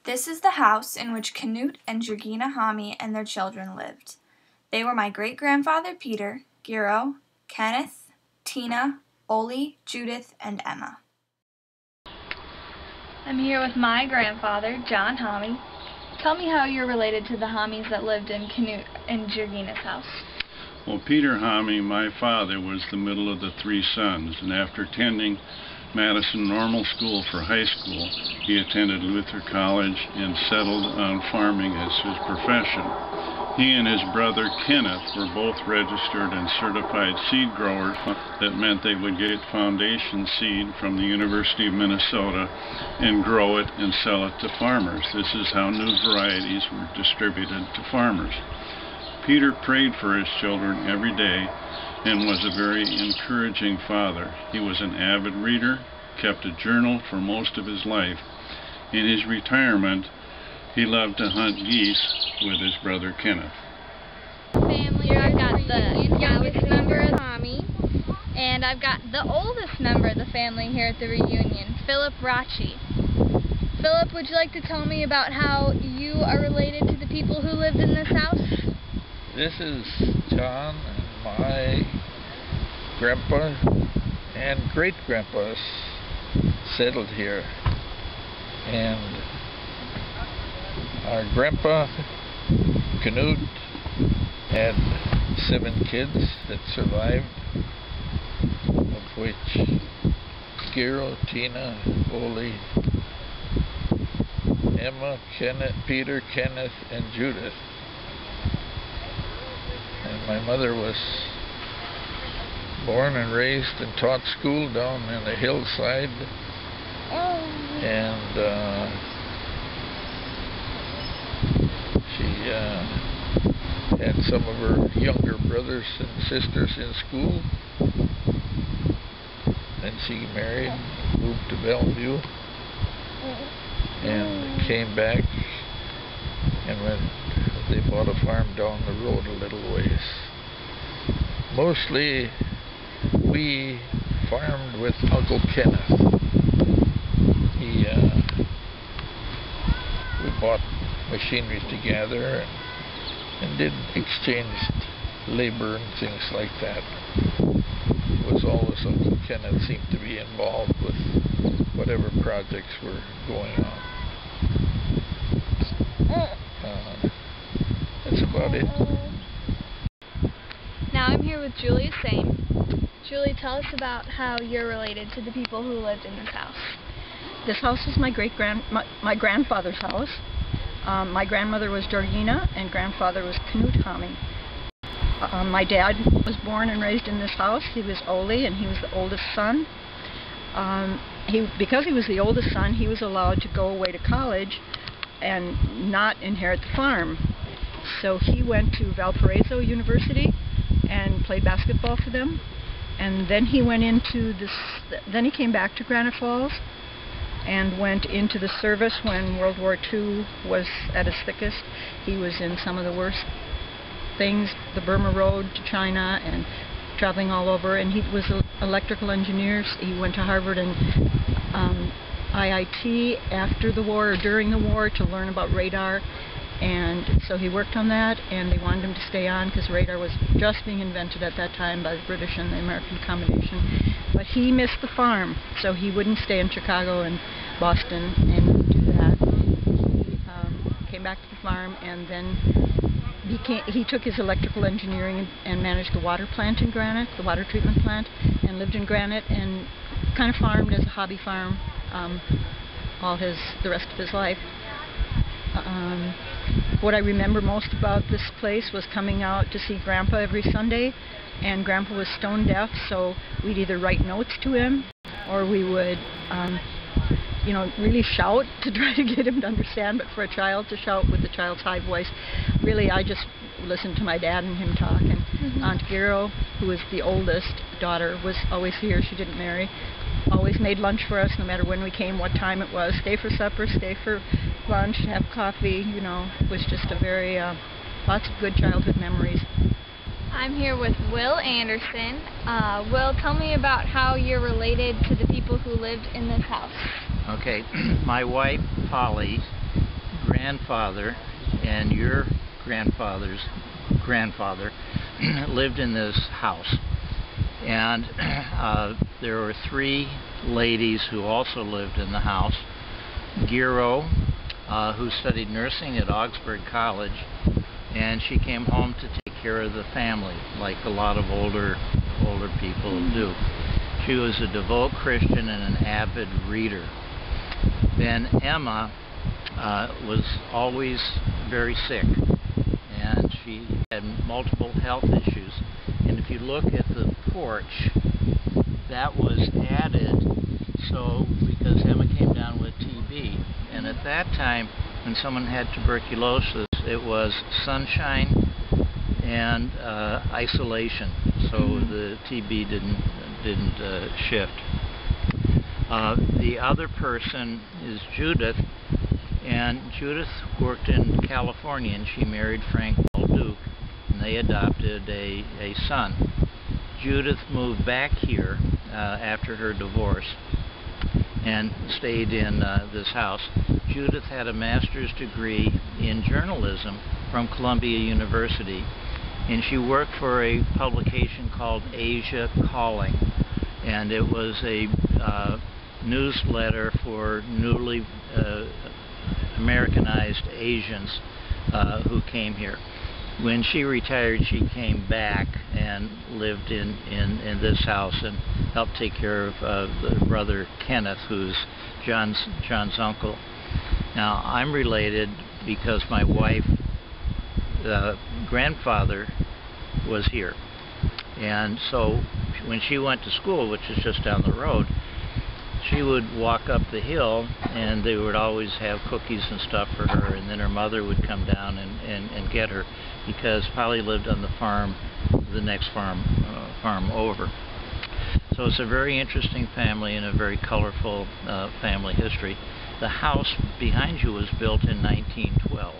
This is the house in which Knute and Jergina Homme and their children lived. They were my great-grandfather Peter, Gero, Kenneth, Tina, Ole, Judith, and Emma. I'm here with my grandfather, John Homme. Tell me how you're related to the Hommes that lived in Knute and Jergina's house. Well, Peter Homme, my father, was the middle of the three sons, and after attending Madison Normal School for high school, he attended Luther College and settled on farming as his profession. He and his brother Kenneth were both registered and certified seed growers. That meant they would get foundation seed from the University of Minnesota and grow it and sell it to farmers. This is how new varieties were distributed to farmers. Peter prayed for his children every day and was a very encouraging father. He was an avid reader, kept a journal for most of his life. In his retirement, he loved to hunt geese with his brother Kenneth. Family, I've got the youngest member of Homme, and I've got the oldest member of the family here at the reunion, Philip Rachi. Philip, would you like to tell me about how you are related to the people who lived in this house? This is John and my grandpa and great-grandpas settled here. And our grandpa, Knute, had 7 kids that survived, of which Gero, Tina, Ole, Emma, Peter, Kenneth, and Judith. And my mother was born and raised and taught school down in the hillside. And she had some of her younger brothers and sisters in school. Then she married, moved to Bellevue, and came back and they bought a farm down the road a little ways. Mostly we farmed with Uncle Kenneth. We bought machinery together and did exchange labor and things like that. It was always Uncle Kenneth seemed to be involved with whatever projects were going on. That's about it. Now I'm here with Julie Same. Julie, tell us about how you're related to the people who lived in this house. This house was my my grandfather's house. My grandmother was Jergina and grandfather was Knute Homme. My dad was born and raised in this house. He was Ole and he was the oldest son. Because he was the oldest son, he was allowed to go away to college and not inherit the farm. So he went to Valparaiso University and played basketball for them. And then he went into this. Then he came back to Granite Falls and went into the service when World War II was at its thickest. He was in some of the worst things, the Burma Road to China and traveling all over. And he was an electrical engineer. He went to Harvard and IIT after the war or during the war to learn about radar. And so he worked on that, and they wanted him to stay on because radar was just being invented at that time by the British and the American combination. But he missed the farm, so he wouldn't stay in Chicago and Boston and do that. He came back to the farm, and then he took his electrical engineering and managed the water plant in Granite, the water treatment plant, and lived in Granite and kind of farmed as a hobby farm the rest of his life. What I remember most about this place was coming out to see Grandpa every Sunday, and Grandpa was stone deaf, so we'd either write notes to him or we would really shout to try to get him to understand. But for a child to shout with a child's high voice, really I just listened to my dad and him talk. And Aunt Gero, who was the oldest daughter, was always here. She didn't marry. Always made lunch for us, no matter when we came, what time it was. Stay for supper, stay for lunch, have coffee. It was just a very, lots of good childhood memories. I'm here with Will Anderson. Will, tell me about how you're related to the people who lived in this house. Okay, my wife, Polly, grandfather and your grandfather's grandfather lived in this house. And there were 3 ladies who also lived in the house. Giro, who studied nursing at Augsburg College, and she came home to take care of the family, like a lot of older people do. She was a devout Christian and an avid reader. Then Emma was always very sick, and she had multiple health issues. And if you look at the porch, that was added because Emma came down with TB. And at that time, when someone had tuberculosis, it was sunshine and isolation, so the TB didn't shift. The other person is Judith, and Judith worked in California, and she married Frank Balduke, and they adopted a son. Judith moved back here after her divorce and stayed in this house. Judith had a master's degree in journalism from Columbia University, and she worked for a publication called Asia Calling, and it was a newsletter for newly Americanized Asians who came here. When she retired, she came back and lived in this house and helped take care of the brother Kenneth, who's John's uncle. Now, I'm related because my wife, grandfather, was here. And so when she went to school, which is just down the road, she would walk up the hill, and they would always have cookies and stuff for her, and then her mother would come down and get her, because Polly lived on the farm, the next farm over. So it's a very interesting family and a very colorful family history. The house behind you was built in 1912,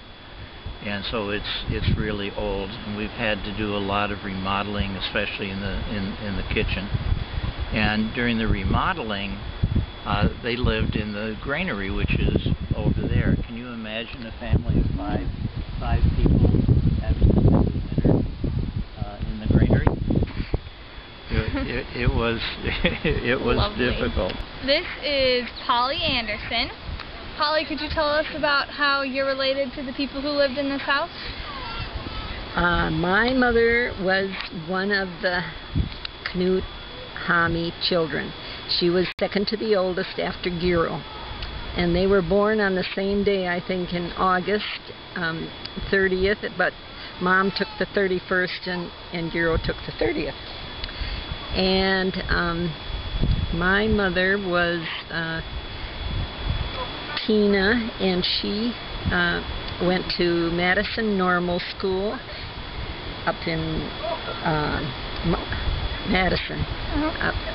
and so it's really old, and we've had to do a lot of remodeling, especially in the kitchen. And during the remodeling, they lived in the granary, which is over there. Can you imagine a family of five people having to spend the winter in the granary? It was difficult. This is Polly Anderson. Polly, could you tell us about how you're related to the people who lived in this house? My mother was one of the Knute Homme children. She was second to the oldest after Giro. And they were born on the same day, I think, in August 30th, but Mom took the 31st and Giro took the 30th. And my mother was Tina, and she went to Madison Normal School up in Madison,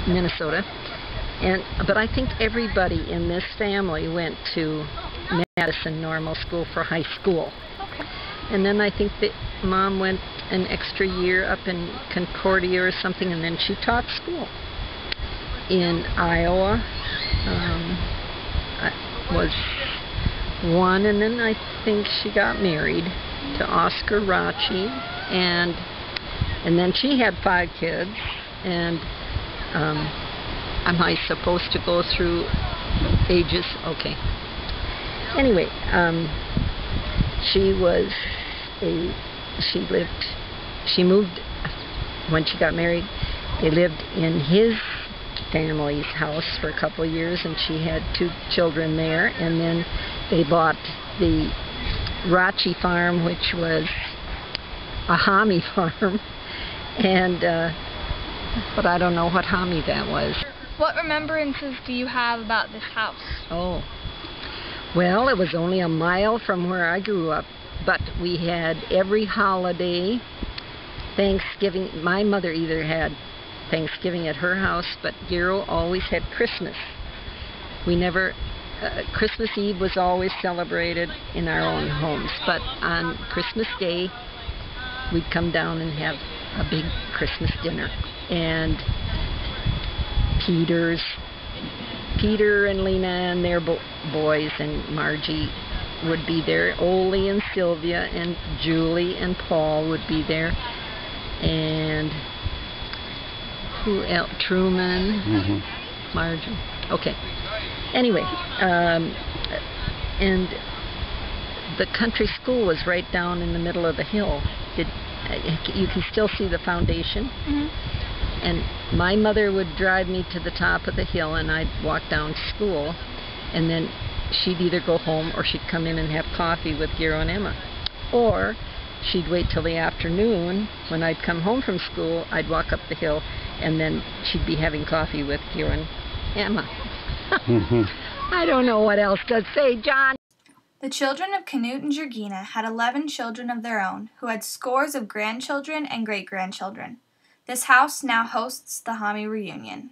Minnesota. But I think everybody in this family went to Madison Normal School for high school. Okay. And then I think that Mom went an extra year up in Concordia or something, and then she taught school in Iowa. Was one, and then I think she got married to Oscar Rachi, and then she had 5 kids. And am I supposed to go through ages? Okay. Anyway, she moved when she got married. They lived in his family's house for a couple of years, and she had 2 children there, and then they bought the Rachi farm, which was a Homme farm, and but I don't know what Homme that was. What remembrances do you have about this house? Oh, well, it was only a mile from where I grew up, but we had every holiday, Thanksgiving. My mother either had Thanksgiving at her house, but Giro always had Christmas. We never, Christmas Eve was always celebrated in our own homes, but on Christmas Day, we'd come down and have a big Christmas dinner. And Peter and Lena and their boys, and Margie would be there. Ole and Sylvia and Julie and Paul would be there. And who else? Truman, Marjorie. Okay. Anyway, and the country school was right down in the middle of the hill. You can still see the foundation. And my mother would drive me to the top of the hill, and I'd walk down to school, and then she'd either go home or she'd come in and have coffee with Gero and Emma. Or she'd wait till the afternoon. When I'd come home from school, I'd walk up the hill, and then she'd be having coffee with Gero and Emma. I don't know what else to say, John. The children of Knute and Jergina had 11 children of their own, who had scores of grandchildren and great-grandchildren. This house now hosts the Homme reunion.